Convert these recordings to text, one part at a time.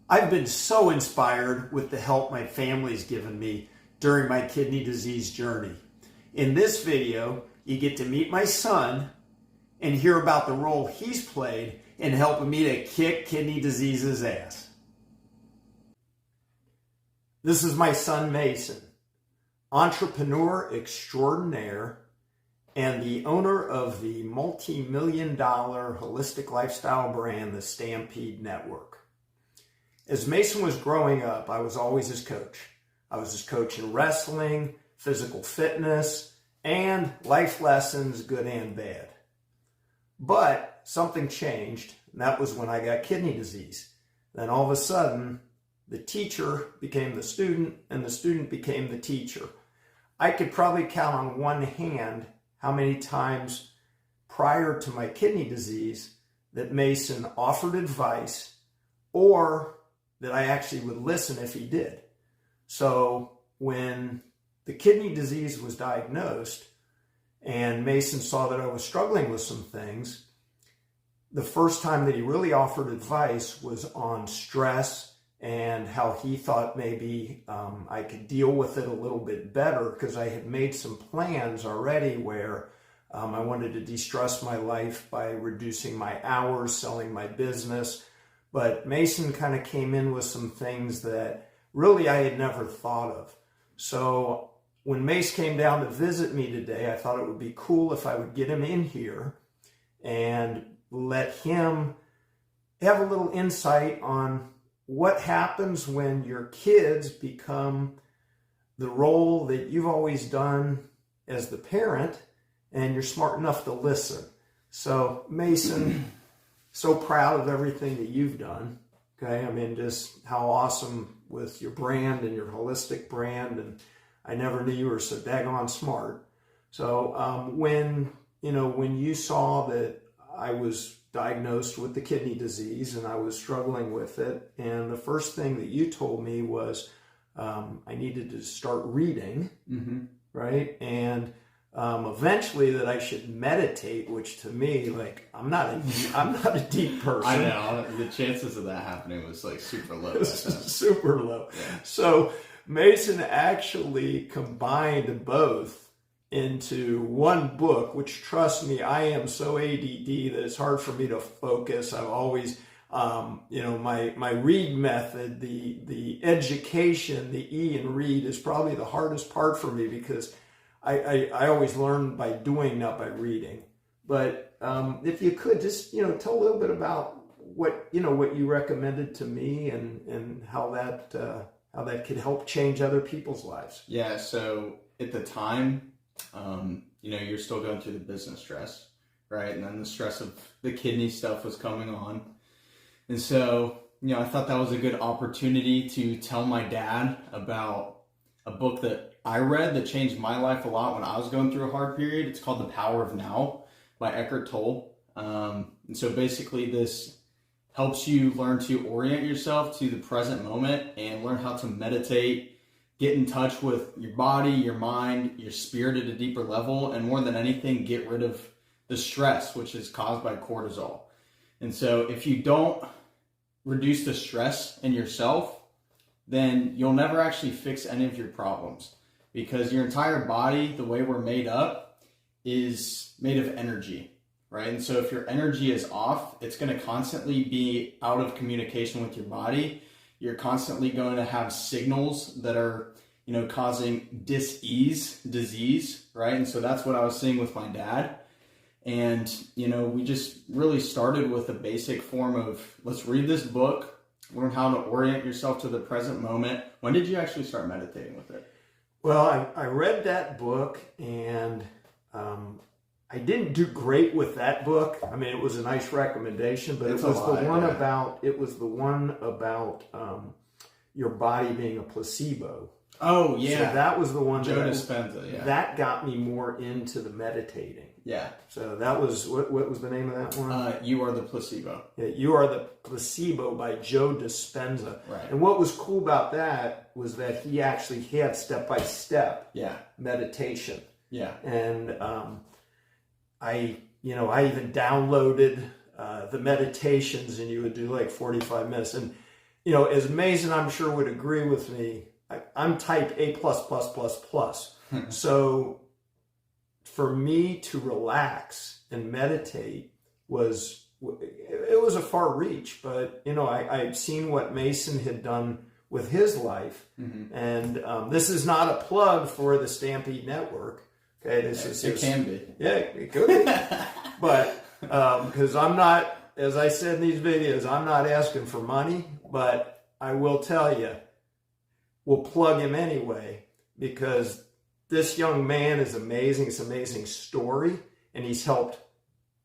I've been so inspired with the help my family's given me during my kidney disease journey. In this video, you get to meet my son and hear about the role he's played in helping me to kick kidney disease's ass. This is my son Mason, entrepreneur extraordinaire and the owner of the multi-million-dollar holistic lifestyle brand, the Stampede Network. As Mason was growing up, I was always his coach. I was his coach in wrestling, physical fitness, and life lessons, good and bad. But something changed, and that was when I got kidney disease. Then all of a sudden, the teacher became the student, and the student became the teacher. I could probably count on one hand how many times prior to my kidney disease that Mason offered advice or that I actually would listen if he did. So when the kidney disease was diagnosed and Mason saw that I was struggling with some things, the first time that he really offered advice was on stress and how he thought maybe I could deal with it a little bit better, because I had made some plans already where I wanted to de-stress my life by reducing my hours, selling my business. But Mason kind of came in with some things that really I had never thought of. So when Mace came down to visit me today, I thought it would be cool if I would get him in here and let him have a little insight on what happens when your kids become the role that you've always done as the parent and you're smart enough to listen. So Mason, so proud of everything that you've done. Okay, I mean, just how awesome with your brand and your holistic brand, and I never knew you were so daggone smart. So when you saw that I was diagnosed with the kidney disease and I was struggling with it, and the first thing that you told me was I needed to start reading, right? And eventually that I should meditate, which to me, like, I'm not a deep person. I know the chances of that happening was like super low. Super low. Yeah. So Mason actually combined both into one book, which, trust me, I am so ADD that it's hard for me to focus. I've always, my read method, the education, the E in read is probably the hardest part for me, because I always learn by doing, not by reading. But if you could just, tell a little bit about what you recommended to me and how that could help change other people's lives. Yeah. So at the time, you're still going through the business stress, right? And then the stress of the kidney stuff was coming on. And so, I thought that was a good opportunity to tell my dad about a book that I read that changed my life a lot when I was going through a hard period. It's called The Power of Now by Eckhart Tolle. And so basically this helps you learn to orient yourself to the present moment and learn how to meditate, get in touch with your body, your mind, your spirit at a deeper level, and more than anything, get rid of the stress, which is caused by cortisol. And so if you don't reduce the stress in yourself, then you'll never actually fix any of your problems, because your entire body, the way we're made up, is made of energy, right? And so if your energy is off, it's going to constantly be out of communication with your body. You're constantly going to have signals that are, causing disease, right? And so that's what I was seeing with my dad. And, we just really started with a basic form of, let's read this book, learn how to orient yourself to the present moment. When did you actually start meditating with it? Well, I read that book, and I didn't do great with that book. I mean, it was a nice recommendation, but it was the one about your body being a placebo. Oh, yeah. So that was the one. Joe Dispenza, yeah. That got me more into the meditating. Yeah. So that was, what was the name of that one? You Are the Placebo. Yeah, You Are the Placebo by Joe Dispenza. Right. And what was cool about that was that he actually had step-by-step meditation. Yeah. And I even downloaded the meditations, and you would do like 45 minutes. And as Mason, I'm sure would agree with me, I'm type A++++. So for me to relax and meditate was a far reach, but I've seen what Mason had done with his life, and this is not a plug for the Stampede Network. Okay, It can be. Yeah, it could be, but because I'm not, as I said in these videos, I'm not asking for money, but I will tell you, we'll plug him anyway, because this young man is amazing. It's an amazing story, and he's helped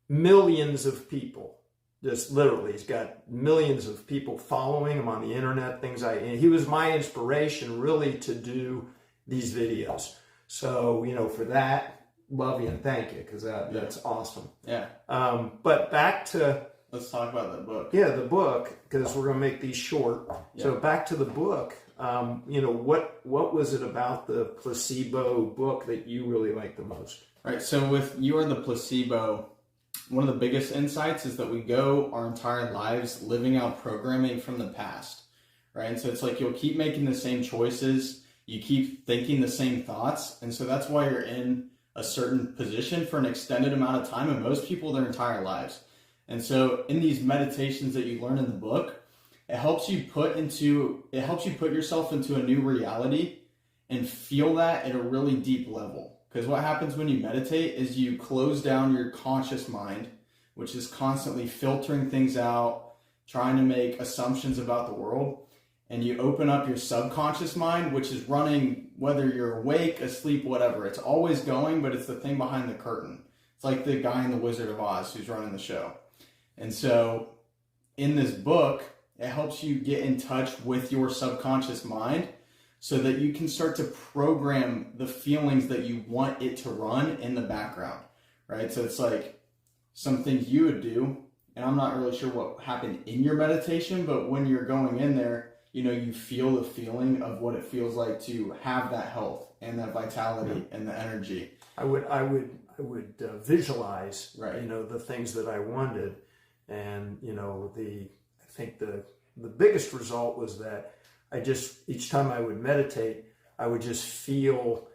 millions of people. Just literally, he's got millions of people following him on the internet, and he was my inspiration really to do these videos. So, for that, love you and thank you, because that's awesome. Yeah. But back to... Let's talk about the book. Yeah, the book, because we're going to make these short. Yeah. So back to the book, what was it about the placebo book that you really liked the most? Right, so with You Are the Placebo, one of the biggest insights is that we go our entire lives living out programming from the past, right? And so it's like you'll keep making the same choices, you keep thinking the same thoughts, and so that's why you're in a certain position for an extended amount of time, and most people their entire lives. And so in these meditations that you learn in the book, it helps you put yourself into a new reality and feel that at a really deep level. Because what happens when you meditate is you close down your conscious mind, which is constantly filtering things out, trying to make assumptions about the world, and you open up your subconscious mind, which is running, whether you're awake, asleep, whatever. It's always going, but it's the thing behind the curtain. It's like the guy in The Wizard of Oz who's running the show. And so in this book, it helps you get in touch with your subconscious mind so that you can start to program the feelings that you want it to run in the background, right? So it's like some things you would do, and I'm not really sure what happened in your meditation, but when you're going in there, you feel the feeling of what it feels like to have that health and that vitality and the energy. I would visualize, right, the things that I wanted. And, I think the biggest result was that each time I would meditate, I would just feel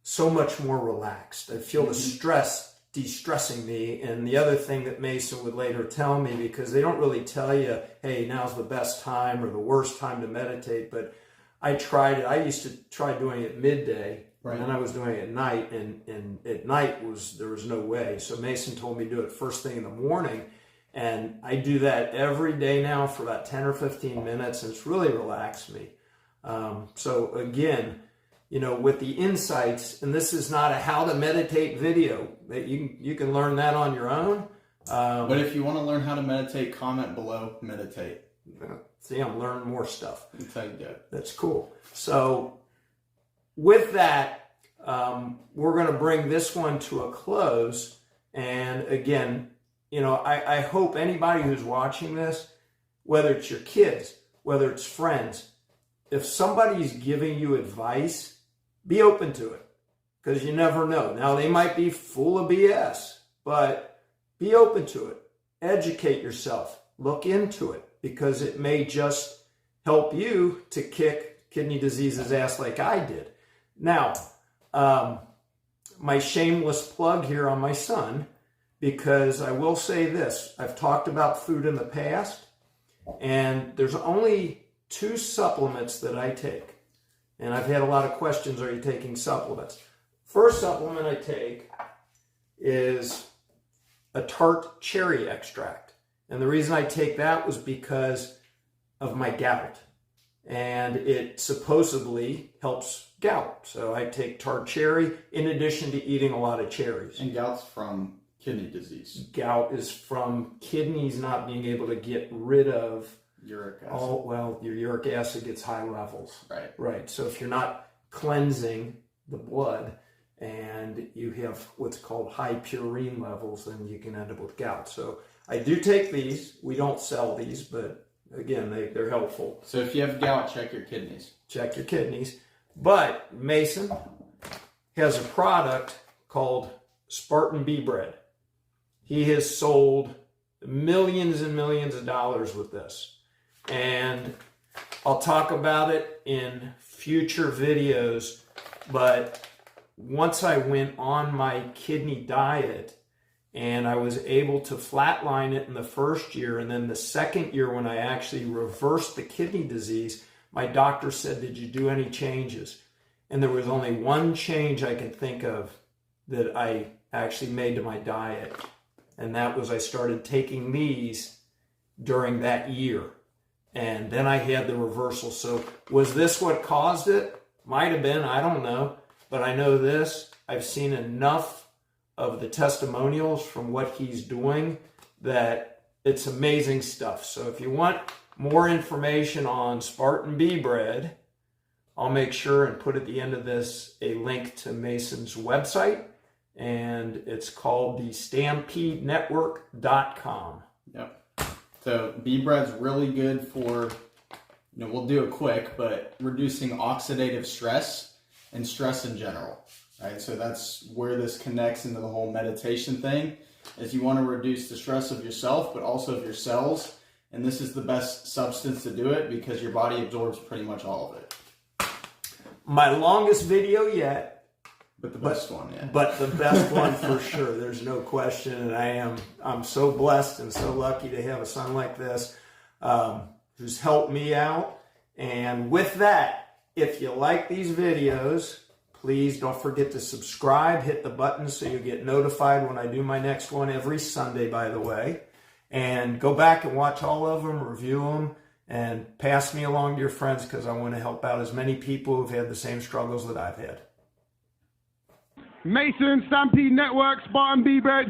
so much more relaxed. I feel the stress de-stressing me. And the other thing that Mason would later tell me, because they don't really tell you, hey, now's the best time or the worst time to meditate, but I tried it. I used to try doing it midday, right, and then I was doing it at night, and at night there was no way. So Mason told me to do it first thing in the morning. And I do that every day now for about 10 or 15 minutes, and it's really relaxed me. So again, with the insights, and this is not a how to meditate video, that you can learn that on your own. But if you want to learn how to meditate, comment below, meditate. See, I'm learning more stuff. That's how you do it. That's cool. So with that, we're going to bring this one to a close. And again, I hope anybody who's watching this, whether it's your kids, whether it's friends, if somebody's giving you advice, be open to it, because you never know. Now, they might be full of BS, but be open to it. Educate yourself. Look into it, because it may just help you to kick kidney disease's ass like I did. Now, my shameless plug here on my son, because I will say this, I've talked about food in the past, and there's only 2 supplements that I take. And I've had a lot of questions, are you taking supplements? First supplement I take is a tart cherry extract. And the reason I take that was because of my gout. And it supposedly helps gout. So I take tart cherry in addition to eating a lot of cherries. And gout's from kidney disease. Gout is from kidneys not being able to get rid of uric acid. Your uric acid gets high levels. Right. Right. So if you're not cleansing the blood and you have what's called high purine levels, then you can end up with gout. So I do take these. We don't sell these, but again, they're helpful. So if you have gout, check your kidneys. Check your kidneys. But Mason has a product called Spartan Bee Bread. He has sold millions and millions of dollars with this. And I'll talk about it in future videos, but once I went on my kidney diet and I was able to flatline it in the first year, and then the second year when I actually reversed the kidney disease, my doctor said, "Did you do any changes?" And there was only one change I can think of that I actually made to my diet, and that was I started taking these during that year. And then I had the reversal. So was this what caused it? Might have been, I don't know. But I know this, I've seen enough of the testimonials from what he's doing that it's amazing stuff. So if you want more information on Spartan Bee Bread, I'll make sure and put at the end of this a link to Mason's website, and it's called the StampedeNetwork.com. Yep. So bee bread's really good for, we'll do it quick, but reducing oxidative stress and stress in general, right? So that's where this connects into the whole meditation thing, is you want to reduce the stress of yourself, but also of your cells. And this is the best substance to do it because your body absorbs pretty much all of it. My longest video yet. But the best one, yeah. But the best one for sure. There's no question. And I'm so blessed and so lucky to have a son like this who's helped me out. And with that, if you like these videos, please don't forget to subscribe. Hit the button so you get notified when I do my next one every Sunday, by the way. And go back and watch all of them, review them, and pass me along to your friends because I want to help out as many people who've had the same struggles that I've had. Mason, Stampede Network, Spartan Bee Bread.